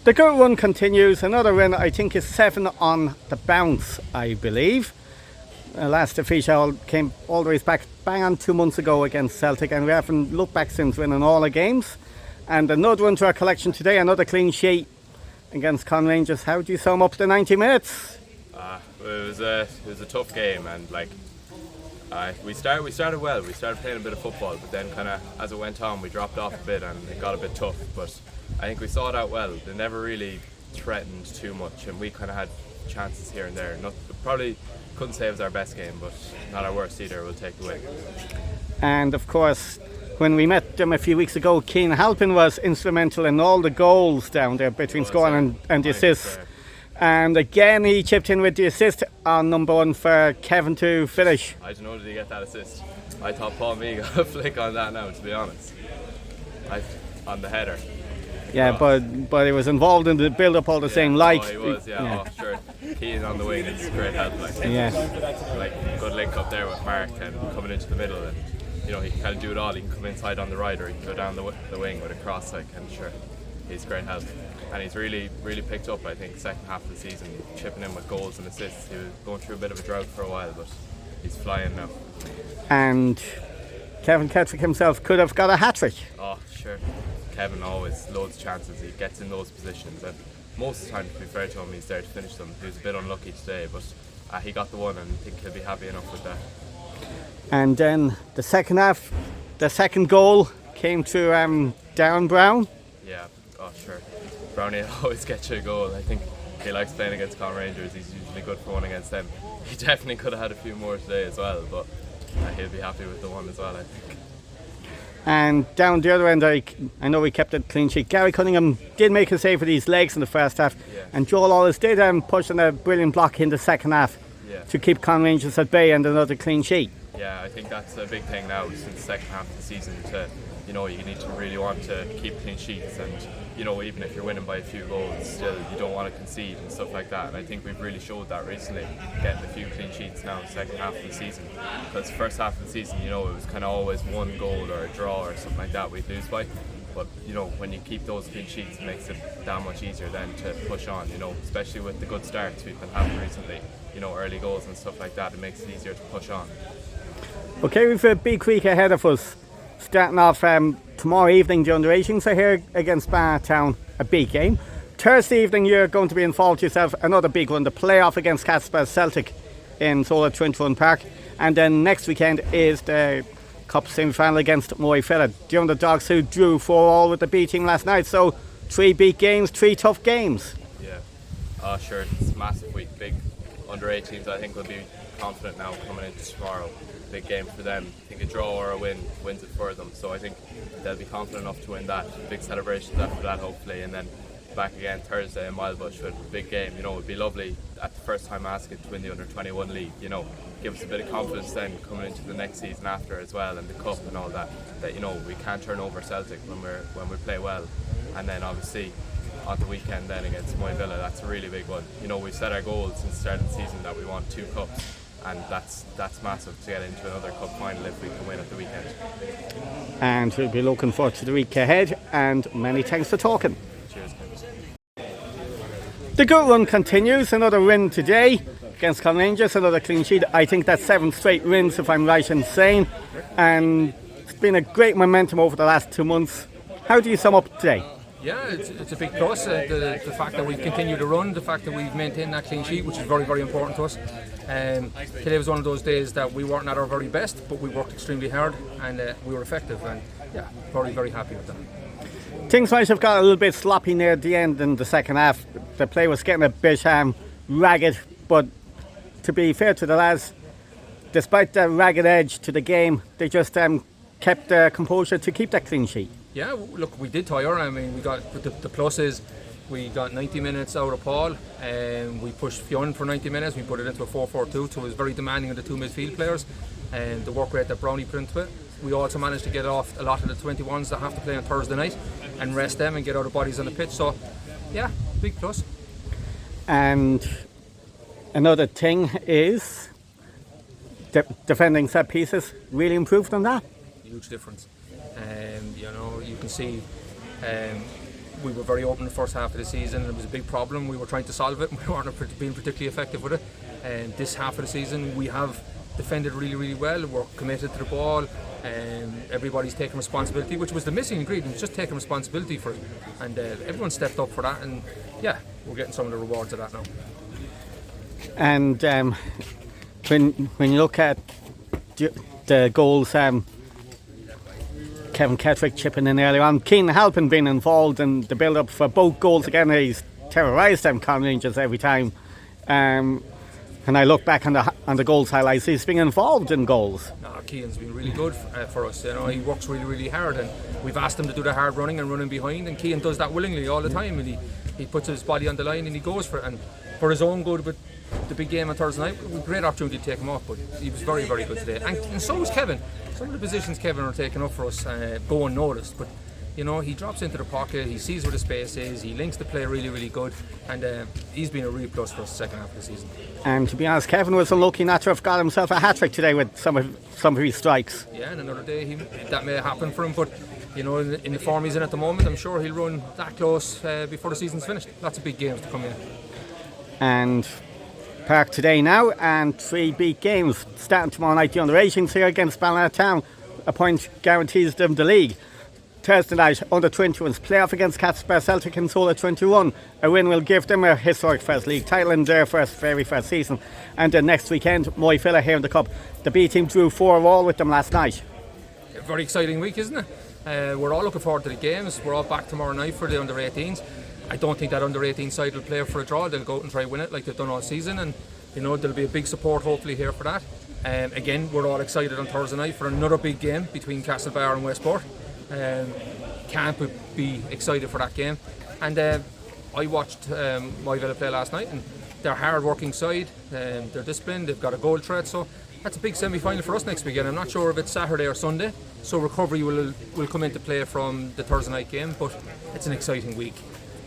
The good run continues. Another win, I think, is 7 on the bounce, I believe. Last defeat came all the way back bang on 2 months ago against Celtic, and we haven't looked back since winning all the games. And another one to our collection today, another clean sheet against Conn Rangers. How do you sum up the 90 minutes? It was a tough game, and we started well. We started playing a bit of football, but then kind of as it went on, we dropped off a bit and it got a bit tough. But I think we saw it out well. They never really threatened too much, and we kind of had chances here and there. Probably couldn't say it was our best game, but not our worst either. We'll take the win. And of course, when we met them a few weeks ago, Keane Halpin was instrumental in all the goals down there between scoring and the assists. And again, he chipped in with the assist on number 1 for Kevin to finish. I don't know, did he get that assist? I thought Paul Mee got a flick on that now, to be honest. On the header. Yeah, but he was involved in the build-up all the same. Like, he was, yeah. Oh, sure. Keane on the wing, it's great help. Good link up there with Mark and coming into the middle, and he can kind of do it all. He can come inside on the right, or he can go down the wing with a cross. And sure, he's great help, and he's really picked up. I think second half of the season, chipping in with goals and assists. He was going through a bit of a drought for a while, but he's flying now. And Kevin Kettrick himself could have got a hat-trick. Oh, sure. Kevin always loads of chances. He gets in those positions, and most of the time, to be fair to him, he's there to finish them. He was a bit unlucky today, but he got the one, and I think he'll be happy enough with that. And then the second half, the second goal came to Darren Brown. Yeah, sure. Brownie always gets you a goal. I think he likes playing against Conn Rangers. He's usually good for one against them. He definitely could have had a few more today as well, but he'll be happy with the one as well, I think. And down the other end, I know we kept it clean sheet. Gary Cunningham did make a save with his legs in the first half, and Joel Allis did push on a brilliant block in the second half to keep Conn Rangers at bay, and another clean sheet. Yeah, I think that's a big thing now since the second half of the season. You need to really want to keep clean sheets, and even if you're winning by a few goals, still you don't want to concede and stuff like that. And I think we've really showed that recently, getting a few clean sheets now in the second half of the season. Because the first half of the season, it was kind of always one goal or a draw or something like that we'd lose by. But when you keep those clean sheets, it makes it that much easier then to push on. Especially with the good starts we've been having recently. Early goals and stuff like that. It makes it easier to push on. Okay, we've a big week ahead of us. Starting off tomorrow evening, the Under-18s are here against Bartown, a big game. Thursday evening, you're going to be involved yourself, another big one, the playoff against Caspar Celtic in Solar 21 Park. And then next weekend is the Cup semi-final against Moray Fella, the underdogs who drew 4-4 with the B team last night. So 3 big games, 3 tough games. Yeah, sure, it's a massive week. Big Under-18s, I think, will be confident now coming into tomorrow. Big game for them. I think a draw or a win wins it for them, so I think they'll be confident enough to win that. Big celebrations after that, hopefully, and then back again Thursday in Milebush with a big game. It would be lovely at the first time asking to win the Under-21 league. Give us a bit of confidence then coming into the next season after as well, and the cup and all that. That we can't turn over Celtic when we play well, and then obviously on the weekend then against Moray Villa, that's a really big one. We've set our goals since the start of the season that we want 2 cups. And that's massive to get into another cup final if we can win at the weekend. And we'll be looking forward to the week ahead, and many thanks for talking. Cheers, Ken. The good run continues. Another win today against Conn Rangers, another clean sheet. I think that's 7 straight wins, if I'm right in saying. And it's been a great momentum over the last 2 months. How do you sum up today? Yeah, it's a big plus. The fact that we've continued to run, the fact that we've maintained that clean sheet, which is very, very important to us. Today was one of those days that we weren't at our very best, but we worked extremely hard and we were effective. And very, very happy with that. Things might have got a little bit sloppy near the end in the second half. The play was getting a bit ragged, but to be fair to the lads, despite the ragged edge to the game, they just kept their composure to keep that clean sheet. Yeah, look, we did tire. I mean, we got the plus is we got 90 minutes out of Paul, and we pushed Fionn for 90 minutes. We put it into a 4-4-2, so it was very demanding of the 2 midfield players, and the work rate that Brownie put into it. We also managed to get off a lot of the 21s that have to play on Thursday night and rest them and get out of bodies on the pitch. So, yeah, big plus. And another thing is defending set pieces really improved on that. Huge difference. You can see we were very open the first half of the season. It was a big problem. We were trying to solve it. We weren't being particularly effective with it. And this half of the season, we have defended really, really well. We're committed to the ball. Everybody's taking responsibility, which was the missing ingredient, just taking responsibility for it. And everyone stepped up for that. And yeah, we're getting some of the rewards of that now. And when you look at the goals, Kevin Kettrick chipping in earlier on, Keenan Halpin being involved in the build-up for both goals again. He's terrorised them Conn Rangers every time. And I look back on the goals highlights, he's been involved in goals. Kean's been really good for us. You know, he works really, really hard, and we've asked him to do the hard running and running behind, and Kean does that willingly all the time, and he puts his body on the line and he goes for it, and for his own good. But the big game on Thursday night, we had a great opportunity to take him off, but he was very, very good today, and so was Kevin. Some of the positions Kevin are taking up for us go unnoticed, but you know, he drops into the pocket, he sees where the space is, he links the play really, really good, and he's been a real plus for us the second half of the season. And to be honest, Kevin was unlucky not to have got himself a hat-trick today with some of his strikes. Yeah, and another day that may happen for him, but you know, in the form he's in at the moment, I'm sure he'll run that close before the season's finished. Lots of big games to come in. And Park today now, and 3 big games starting tomorrow night. The under-18s here against Ballinatown. A point guarantees them the league. Thursday night, under-21s playoff against Catsbar Celtic and Sola 21. A win will give them a historic first league title in their very first season. And then next weekend, Moyfilla here in the Cup. The B team drew 4-4 with them last night. A very exciting week, isn't it? We're all looking forward to the games. We're all back tomorrow night for the under-18s. I don't think that under-18 side will play for a draw. They'll go out and try win it like they've done all season, and you know, there'll be a big support hopefully here for that. Again, we're all excited on Thursday night for another big game between Castlebar and Westport. Can't be excited for that game. And I watched Moyville play last night, and they're a hard-working side. They're disciplined. They've got a goal threat, so that's a big semi-final for us next weekend. I'm not sure if it's Saturday or Sunday, so recovery will come into play from the Thursday night game. But it's an exciting week.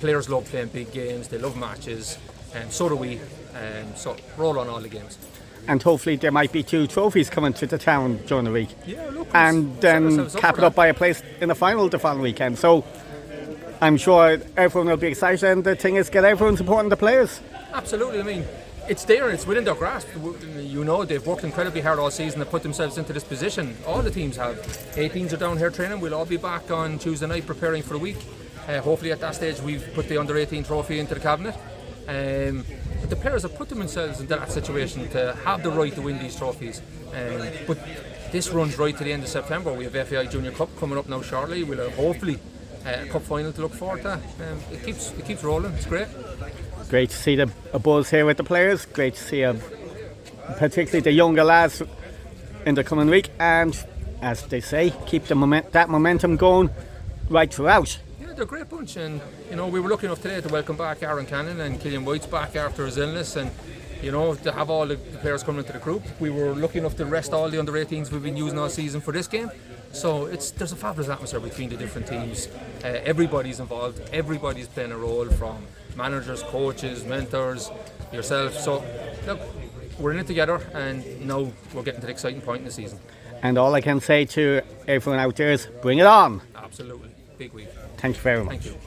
Players love playing big games. They love matches, and so do we. So roll on all the games. And hopefully there might be 2 trophies coming to the town during the week. Yeah, look, and then cap it up by a place in the final the following weekend. So I'm sure everyone will be excited, and the thing is, get everyone supporting the players. Absolutely. I mean, it's there, it's within their grasp. You know, they've worked incredibly hard all season to put themselves into this position. All the teams have. 18s are down here training. We'll all be back on Tuesday night preparing for the week. Hopefully at that stage we've put the under-18 trophy into the cabinet. But the players have put themselves into that situation to have the right to win these trophies. But this runs right to the end of September. We have FAI Junior Cup coming up now shortly. We'll have hopefully a cup final to look forward to. It keeps rolling. It's great. Great to see a buzz here with the players. Great to see particularly the younger lads in the coming week. And as they say, keep that momentum going right throughout. They're a great bunch, and you know, we were lucky enough today to welcome back Aaron Cannon, and Killian White's back after his illness, and you know, to have all the players coming into the group. We were lucky enough to rest all the under-18s we've been using all season for this game, so there's a fabulous atmosphere between the different teams. Everybody's involved, everybody's playing a role, from managers, coaches, mentors, yourself. So look, we're in it together, and now we're getting to the exciting point in the season. And all I can say to everyone out there is, bring it on. Absolutely, big week. Thank you very much. Thank you.